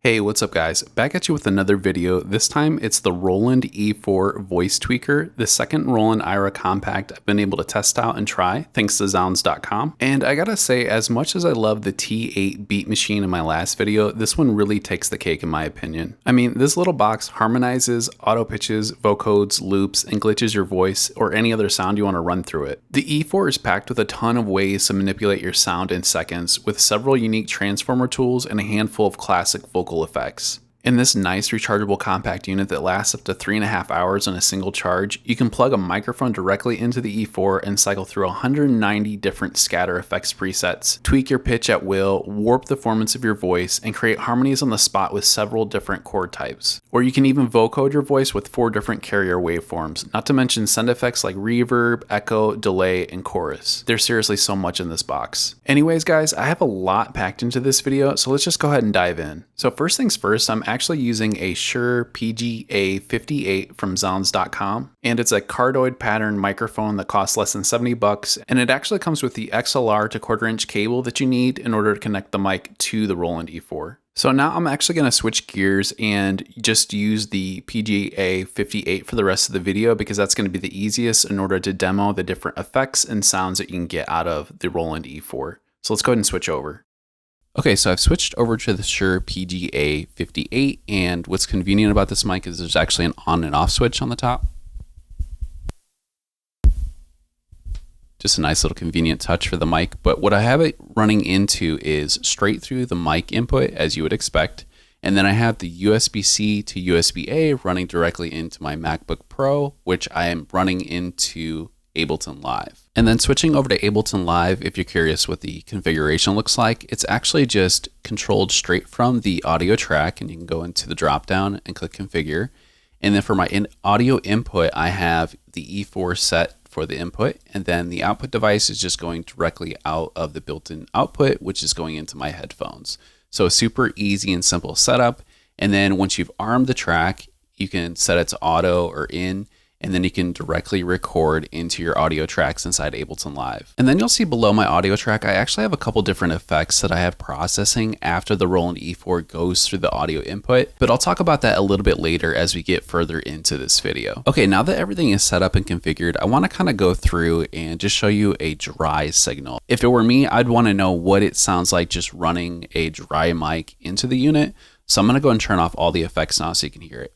Hey, what's up guys? Back at you with another video. This time it's the Roland E-4 voice tweaker, the second Roland AIRA compact I've been able to test out and try thanks to zounds.com. And I gotta say, as much as I love the T8 beat machine in my last video, this one really takes the cake in my opinion. I mean, this little box harmonizes, auto pitches, vocodes, loops, and glitches your voice or any other sound you want to run through it. The E4 is packed with a ton of ways to manipulate your sound in seconds, with several unique transformer tools and a handful of classic vocal effects. In this nice rechargeable compact unit that lasts up to 3.5 hours on a single charge, you can plug a microphone directly into the E4 and cycle through 190 different scatter effects presets, tweak your pitch at will, warp the formants of your voice, and create harmonies on the spot with several different chord types. Or you can even vocode your voice with 4 different Carrier Waveforms, not to mention sound effects like reverb, echo, delay, and chorus. There's seriously so much in this box. Anyways guys, I have a lot packed into this video, so let's just go ahead and dive in. So first things first, I'm actually using a Shure PGA58 from zounds.com, and it's a cardioid pattern microphone that costs less than 70 bucks, and it actually comes with the XLR to 1/4 inch cable that you need in order to connect the mic to the Roland E4. So now I'm actually going to switch gears and just use the PGA58 for the rest of the video, because that's going to be the easiest in order to demo the different effects and sounds that you can get out of the Roland E4. So let's go ahead and switch over. Okay, so I've switched over to the Shure PGA58, and what's convenient about this mic is there's actually an on and off switch on the top. Just a nice little convenient touch for the mic, but what I have it running into is straight through the mic input, as you would expect, and then I have the USB-C to USB-A running directly into my MacBook Pro, which I am running into Ableton Live. And then switching over to Ableton Live, if you're curious what the configuration looks like, it's actually just controlled straight from the audio track, and you can go into the drop down and click configure. And then for my audio input, I have the E4 set for the input, and then the output device is just going directly out of the built-in output, which is going into my headphones. So a super easy and simple setup. And then once you've armed the track, you can set it to auto or in, and then you can directly record into your audio tracks inside Ableton Live. And then you'll see below my audio track, I actually have a couple different effects that I have processing after the Roland E4 goes through the audio input, but I'll talk about that a little bit later as we get further into this video. Okay, now that everything is set up and configured, I wanna kinda go through and just show you a dry signal. If it were me, I'd wanna know what it sounds like just running a dry mic into the unit. So I'm gonna go and turn off all the effects now so you can hear it.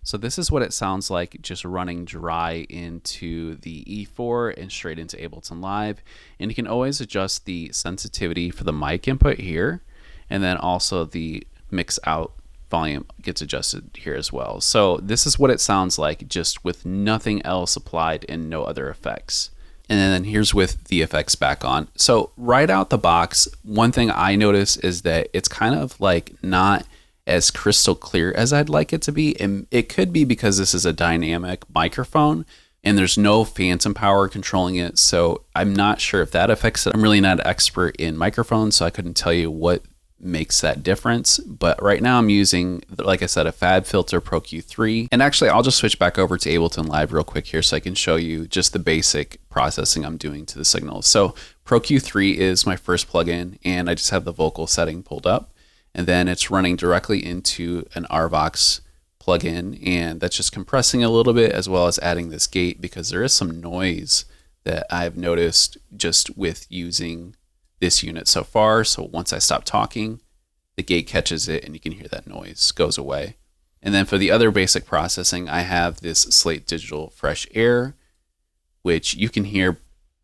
So this is what it sounds like just running dry into the E4 and straight into Ableton Live. And you can always adjust the sensitivity for the mic input here. And then also the mix out volume gets adjusted here as well. So this is what it sounds like just with nothing else applied and no other effects. And then here's with the effects back on. So right out the box, one thing I notice is that it's kind of like not as crystal clear as I'd like it to be. And it could be because this is a dynamic microphone and there's no phantom power controlling it. So I'm not sure if that affects it. I'm really not an expert in microphones, so I couldn't tell you what makes that difference. But right now I'm using, like I said, a FabFilter Pro Q3. And actually I'll just switch back over to Ableton Live real quick here so I can show you just the basic processing I'm doing to the signals. So Pro Q3 is my first plugin, and I just have the vocal setting pulled up. And then it's running directly into an RVox plugin, and that's just compressing a little bit as well as adding this gate, because there is some noise that I've noticed just with using this unit so far. So once I stop talking, the gate catches it and you can hear that noise goes away. And then for the other basic processing, I have this Slate Digital Fresh Air, which you can hear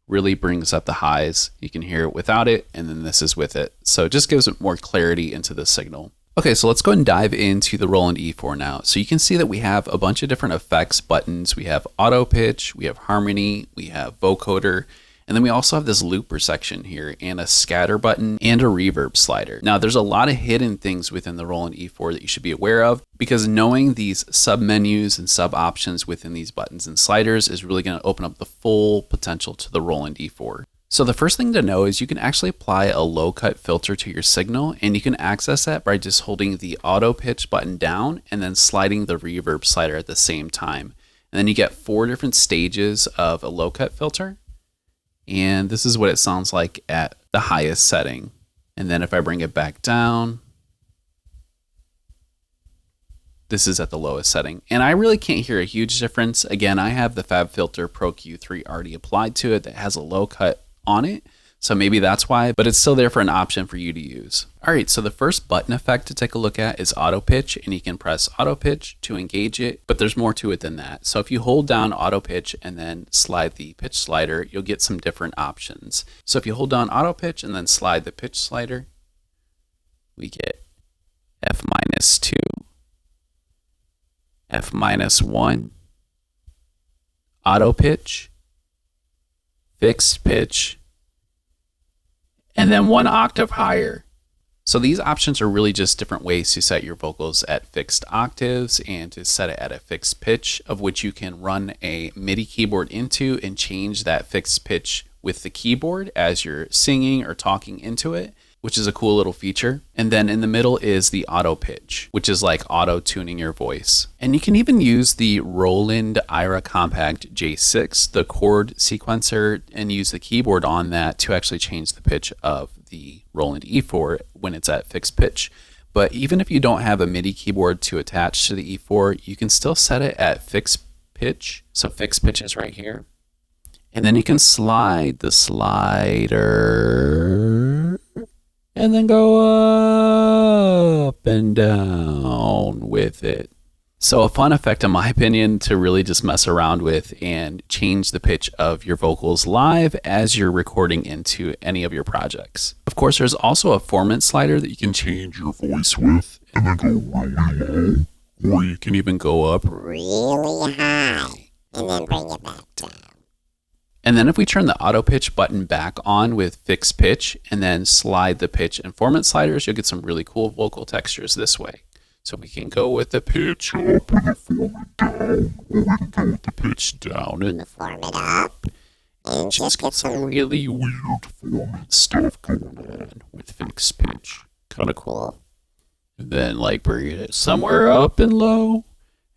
really brings up the highs. You can hear it without it, and then this is with it. So it just gives it more clarity into the signal. Okay, so let's go ahead and dive into the Roland E4 now. So you can see that we have a bunch of different effects buttons. We have auto pitch, we have harmony, we have vocoder, and then we also have this looper section here, and a scatter button, and a reverb slider. Now there's a lot of hidden things within the Roland E4 that you should be aware of, because knowing these sub menus and sub options within these buttons and sliders is really going to open up the full potential to the Roland E4. So the first thing to know is you can actually apply a low cut filter to your signal, and you can access that by just holding the auto pitch button down and then sliding the reverb slider at the same time. And then you get 4 different stages of a low cut filter. And this is what it sounds like at the highest setting. And then if I bring it back down, this is at the lowest setting. And I really can't hear a huge difference. Again, I have the FabFilter Pro Q3 already applied to it that has a low cut on it. So maybe that's why, but it's still there for an option for you to use. All right, so the first button effect to take a look at is auto pitch, and you can press auto pitch to engage it, but there's more to it than that. So if you hold down auto pitch and then slide the pitch slider, you'll get some different options. So if you hold down auto pitch and then slide the pitch slider, we get F-2, F-1, auto pitch, fixed pitch, and then 1 octave higher. So these options are really just different ways to set your vocals at fixed octaves and to set it at a fixed pitch, of which you can run a MIDI keyboard into and change that fixed pitch with the keyboard as you're singing or talking into it, which is a cool little feature. And then in the middle is the auto pitch, which is like auto tuning your voice. And you can even use the Roland AIRA Compact J6, the chord sequencer, and use the keyboard on that to actually change the pitch of the Roland E-4 when it's at fixed pitch. But even if you don't have a MIDI keyboard to attach to the E4, you can still set it at fixed pitch. So fixed pitch is right here. And then you can slide the slider and then go up and down with it. So a fun effect, in my opinion, to really just mess around with and change the pitch of your vocals live as you're recording into any of your projects. Of course, there's also a Formant Slider that you can change your voice with and then go really low, or you can even go up really high and then bring it back down. And then if we turn the auto pitch button back on with fixed pitch and then slide the pitch and Formant sliders, you'll get some really cool vocal textures this way. So we can go with the pitch up and the formant down, or we can go with the pitch down and the formant up, and just get some really weird formant stuff going on with fixed pitch. Kind of cool. And then like bring it somewhere up and low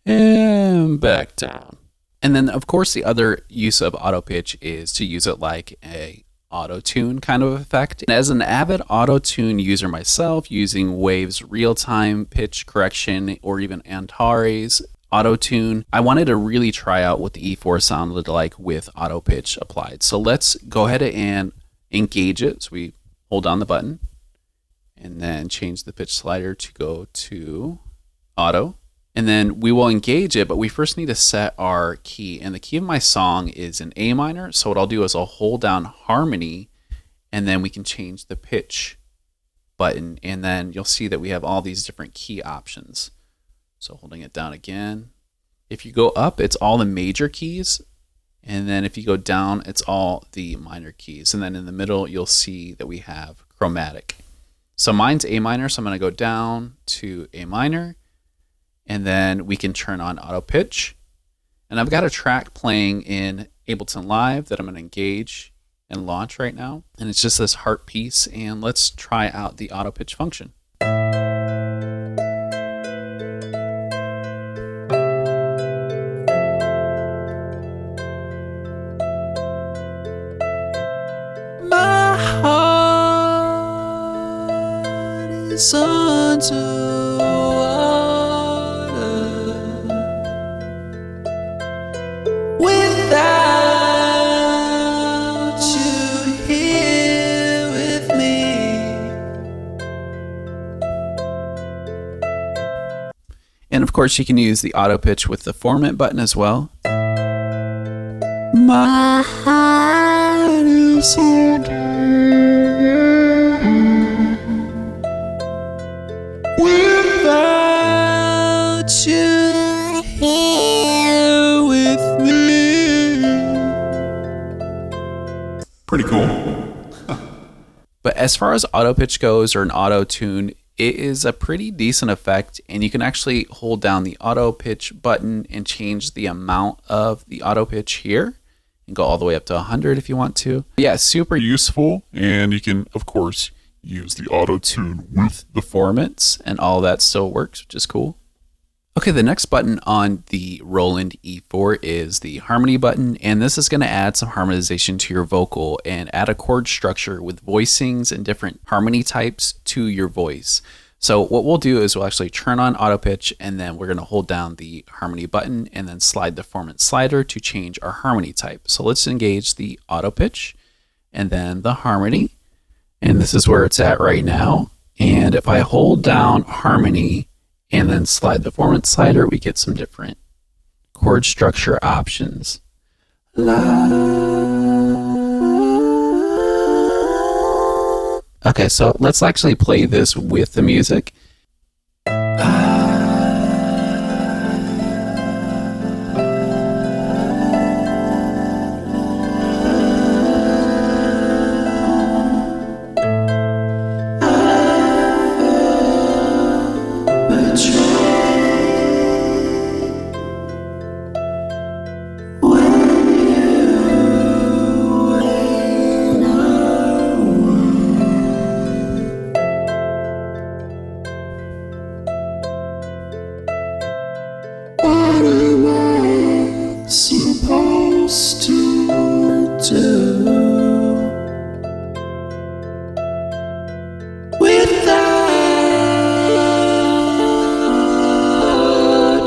and back down. And then of course the other use of auto pitch is to use it like a auto-tune kind of effect. And as an avid auto-tune user myself, using Wave's real-time pitch correction or even Antares auto-tune, I wanted to really try out what the E4 sounded like with auto pitch applied. So let's go ahead and engage it. So we hold down the button and then change the pitch slider to go to auto. And then we will engage it, but we first need to set our key. And the key of my song is an A minor. So what I'll do is I'll hold down harmony, and then we can change the pitch button. And then you'll see that we have all these different key options. So holding it down again. If you go up, it's all the major keys. And then if you go down, it's all the minor keys. And then in the middle, you'll see that we have chromatic. So mine's A minor, so I'm going to go down to A minor. And then we can turn on auto pitch. And I've got a track playing in Ableton Live that I'm going to engage and launch right now. And it's just this heart piece. And let's try out the auto pitch function. My heart is unto And of course, you can use the auto pitch with the Formant button as well. My heart is so deep without you here with me. Pretty cool. But as far as auto pitch goes, or an auto tune, it is a pretty decent effect, and you can actually hold down the auto pitch button and change the amount of the auto pitch here and go all the way up to 100 if you want to. Yeah, super useful. And you can, of course, use the auto tune with the formants, and all that still works, which is cool. Okay, the next button on the Roland E-4 is the harmony button, and this is going to add some harmonization to your vocal and add a chord structure with voicings and different harmony types to your voice. So what we'll do is we'll actually turn on auto pitch, and then we're going to hold down the harmony button and then slide the Formant Slider to change our harmony type. So let's engage the auto pitch and then the harmony. And this is where it's at right now. And if I hold down harmony and then slide the Formant Slider, we get some different chord structure options. Okay, so let's actually play this with the music. Supposed to do without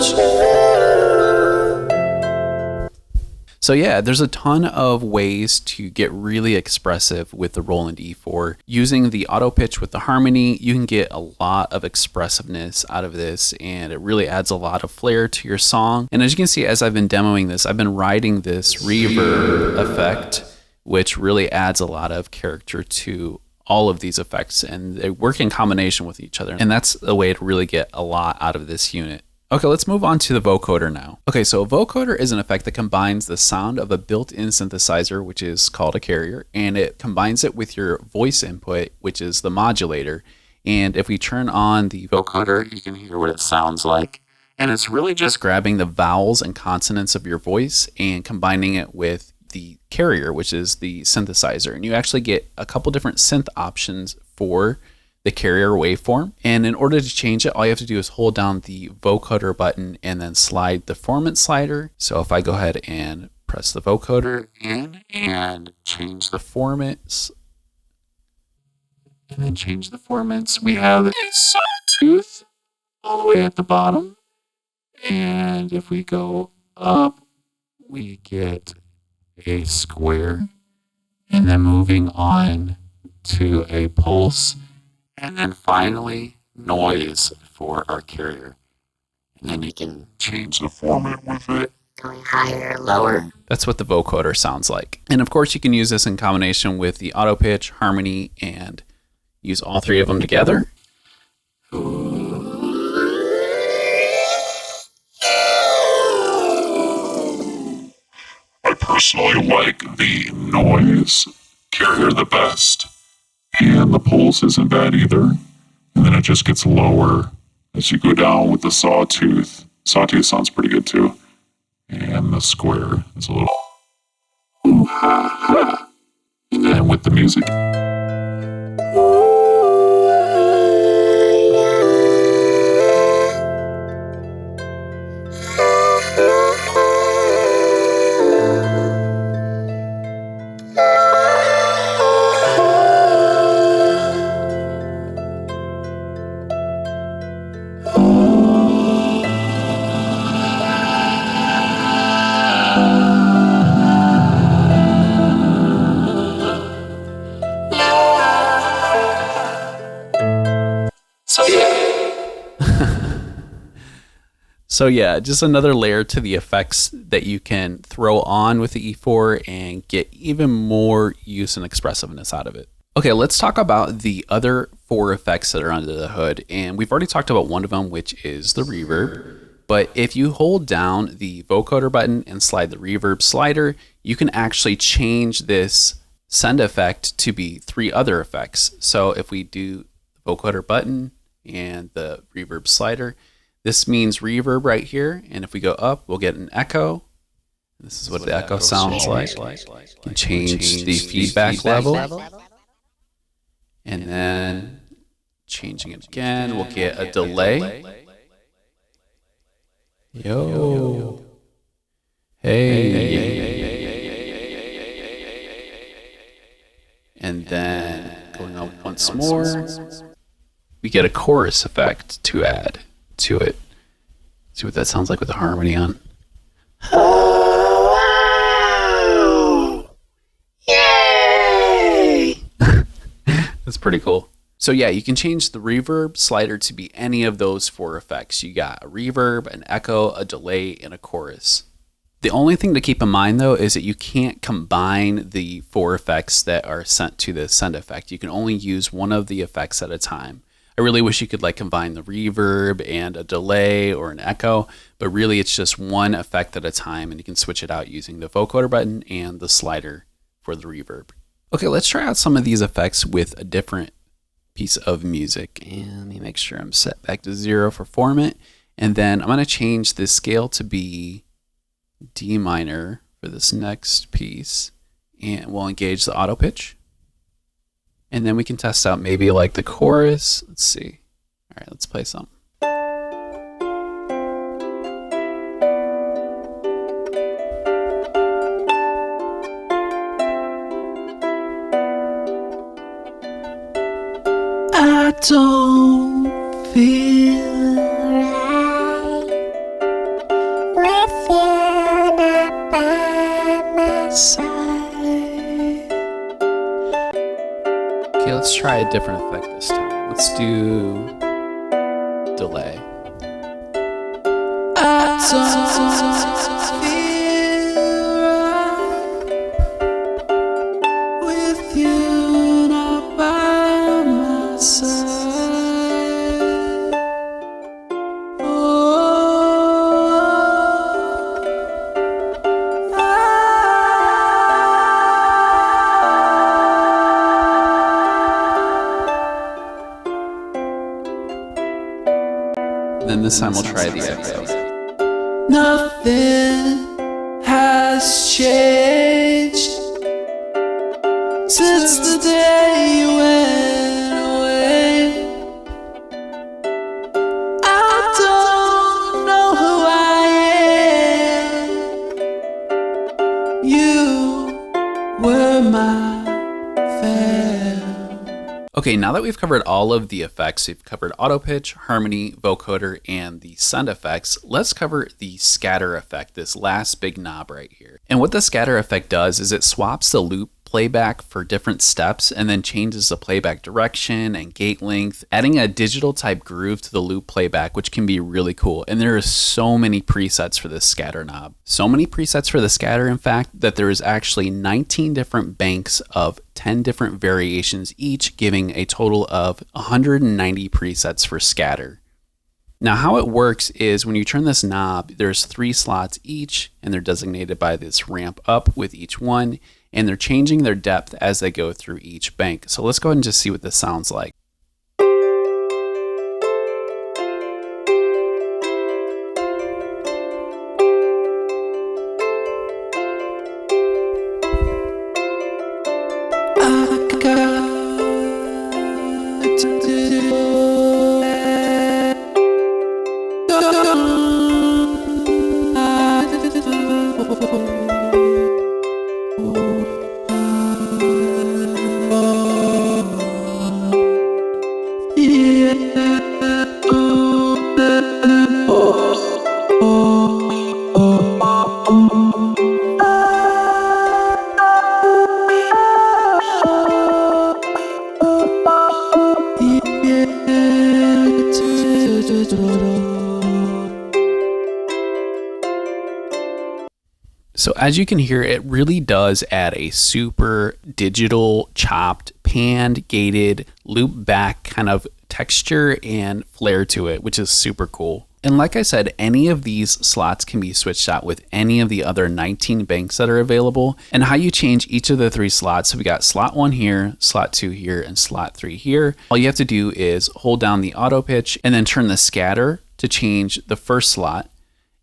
you. So yeah, there's a ton of ways to get really expressive with the Roland E-4. Using the auto pitch with the harmony, you can get a lot of expressiveness out of this, and it really adds a lot of flair to your song. And as you can see, as I've been demoing this, I've been riding this reverb effect, which really adds a lot of character to all of these effects, and they work in combination with each other. And that's a way to really get a lot out of this unit. Okay, let's move on to the vocoder now. Okay, so a vocoder is an effect that combines the sound of a built-in synthesizer, which is called a carrier, and it combines it with your voice input, which is the modulator. And if we turn on the vocoder, you can hear what it sounds like. And it's really just grabbing the vowels and consonants of your voice and combining it with the carrier, which is the synthesizer. And you actually get a couple different synth options for the Carrier Waveform. And in order to change it, all you have to do is hold down the vocoder button and then slide the Formant Slider. So if I go ahead and press the vocoder in and change the formants, and then change the formants, we have a sawtooth all the way at the bottom. And if we go up, we get a square. And then moving on to a pulse. And then finally, noise for our carrier. And then you can change the format with it, going higher, lower. That's what the vocoder sounds like. And of course, you can use this in combination with the auto pitch, harmony, and use all three of them together. I personally like the noise carrier the best. And the pulse isn't bad either. And then it just gets lower as you go down with the sawtooth. Sawtooth sounds pretty good too. And the square is a little. And then with the music. So yeah, just another layer to the effects that you can throw on with the E4 and get even more use and expressiveness out of it. Okay, let's talk about the other 4 effects that are under the hood. And we've already talked about one of them, which is the reverb. But if you hold down the vocoder button and slide the reverb slider, you can actually change this send effect to be 3 other effects. So if we do the vocoder button and the reverb slider, this means reverb right here, and if we go up, we'll get an echo. This is what the echo sounds like. You can change the feedback level. And then changing it again, we'll get a delay. Yo. Hey. And then going up once more. we get a chorus effect to add to it. See what that sounds like with the harmony on. Oh, yay! That's pretty cool. So yeah, you can change the reverb slider to be any of those 4 effects. You got a reverb, an echo, a delay, and a chorus. The only thing to keep in mind though is that you can't combine the 4 effects that are sent to the send effect. You can only use one of the effects at a time. I really wish you could like combine the reverb and a delay or an echo, but really it's just one effect at a time, and you can switch it out using the vocoder button and the slider for the reverb. Okay, let's try out some of these effects with a different piece of music. And let me make sure I'm set back to 0 for Formant. And then I'm going to change the scale to be D minor for this next piece. And we'll engage the auto pitch. And then we can test out maybe like the chorus. Let's see. All right, let's play some. I don't feel right with you not by my side. Okay, let's try a different effect this time. Let's do delay. I don't feel right with you not by my side. Then this time we'll try the echo. Nothing has changed since the day you went away. I don't know who I am. You were my fan. Okay, now that we've covered all of the effects, we've covered auto pitch, harmony, vocoder, and the send effects, let's cover the scatter effect, this last big knob right here. And what the scatter effect does is it swaps the loop playback for different steps and then changes the playback direction and gate length, adding a digital type groove to the loop playback, which can be really cool. And there are so many presets for this scatter knob. So many presets for the scatter, in fact, that there is actually 19 different banks of 10 different variations, each giving a total of 190 presets for scatter. Now how it works is when you turn this knob, there's 3 slots each, and they're designated by this ramp up with each one, and they're changing their depth as they go through each bank. So let's go ahead and just see what this sounds like. So as you can hear, it really does add a super digital, chopped, panned, gated, loop back kind of texture and flair to it, which is super cool. And like I said, any of these slots can be switched out with any of the other 19 banks that are available. And how you change each of the 3 slots, so we got slot 1 here, slot 2 here, and slot 3 here. All you have to do is hold down the auto pitch and then turn the scatter to change the first slot.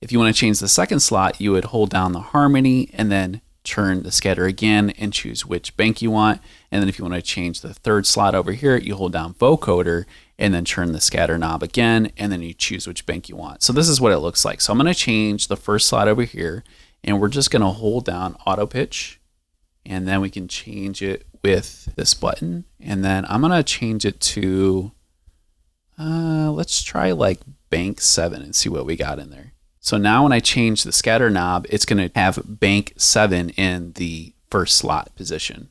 If you want to change the second slot, you would hold down the harmony and then turn the scatter again and choose which bank you want. And then if you want to change the third slot over here, you hold down vocoder and then turn the scatter knob again, and then you choose which bank you want. So this is what it looks like. So I'm going to change the first slot over here, and we're just going to hold down auto pitch, and then we can change it with this button. And then I'm going to change it to Let's try like bank 7 and see what we got in there. So now when I change the scatter knob, it's going to have bank 7 in the first slot position.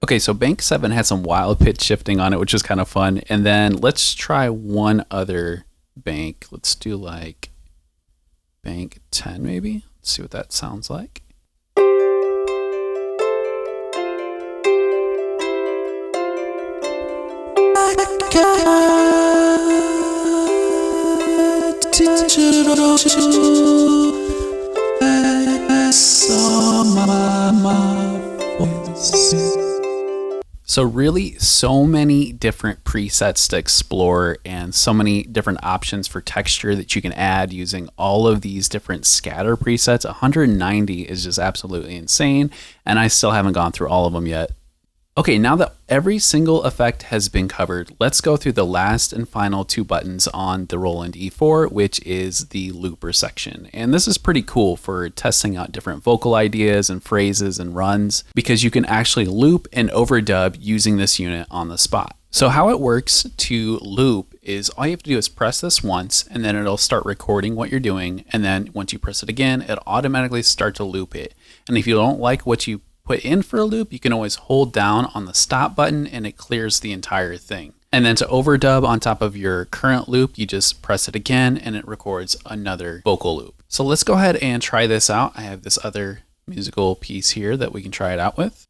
Okay, so bank 7 had some wild pitch shifting on it, which is kind of fun. And then let's try one other bank. Let's do like bank 10 maybe. Let's see what that sounds like. So really, so many different presets to explore and so many different options for texture that you can add using all of these different scatter presets. 190 is just absolutely insane, and I still haven't gone through all of them yet. Okay, now that every single effect has been covered, let's go through the last and final 2 buttons on the Roland E-4, which is the looper section. And this is pretty cool for testing out different vocal ideas and phrases and runs, because you can actually loop and overdub using this unit on the spot. So how it works to loop is all you have to do is press this once, and then it'll start recording what you're doing. And then once you press it again, it'll automatically start to loop it. And if you don't like what you put in for a loop, you can always hold down on the stop button and it clears the entire thing. And then to overdub on top of your current loop, you just press it again and it records another vocal loop. So let's go ahead and try this out. I have this other musical piece here that we can try it out with.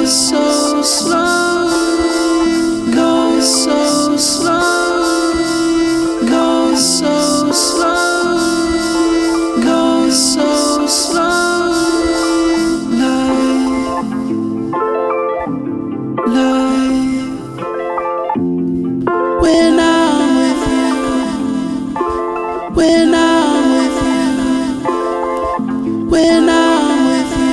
So slow, go so slow, go so slow, go so slow, life, when I'm with you, when I'm with you, when I'm with you.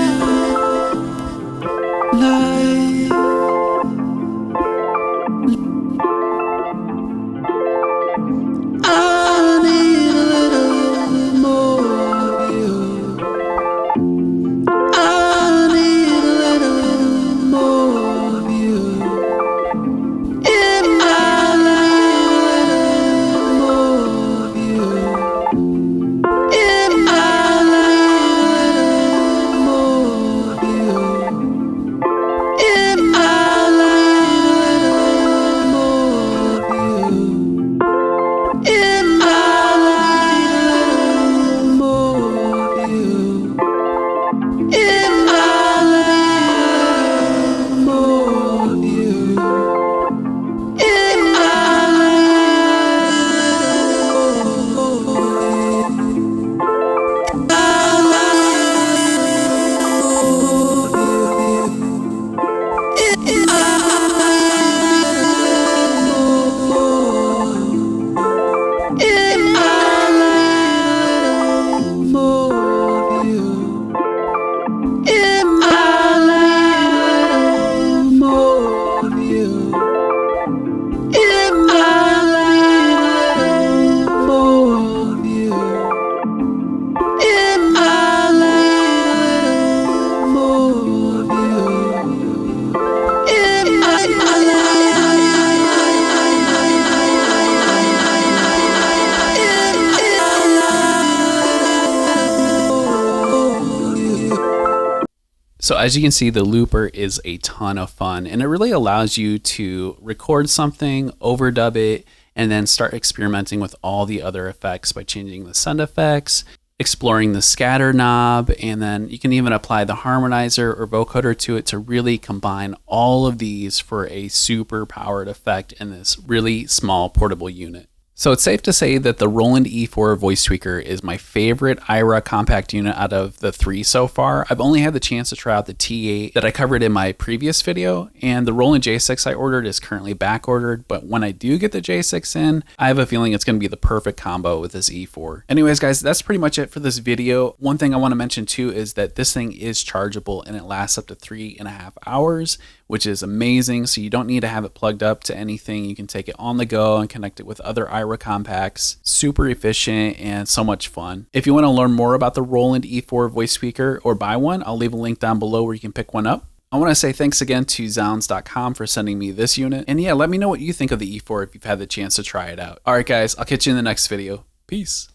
So as you can see, the looper is a ton of fun, and it really allows you to record something, overdub it, and then start experimenting with all the other effects by changing the sound effects, exploring the scatter knob, and then you can even apply the harmonizer or vocoder to it to really combine all of these for a super powered effect in this really small portable unit. So it's safe to say that the Roland E-4 voice tweaker is my favorite AIRA compact unit out of the 3 so far. I've only had the chance to try out the T8 that I covered in my previous video, and the Roland J6 I ordered is currently back ordered, but when I do get the J6 in, I have a feeling it's going to be the perfect combo with this E4. Anyways guys, that's pretty much it for this video. One thing I want to mention too is that this thing is chargeable and it lasts up to 3.5 hours, which is amazing. So you don't need to have it plugged up to anything. You can take it on the go and connect it with other AIRA compacts. Super efficient and so much fun. If you want to learn more about the Roland E-4 voice tweaker or buy one, I'll leave a link down below where you can pick one up. I want to say thanks again to Zounds.com for sending me this unit. And yeah, let me know what you think of the E4 if you've had the chance to try it out. All right guys, I'll catch you in the next video. Peace.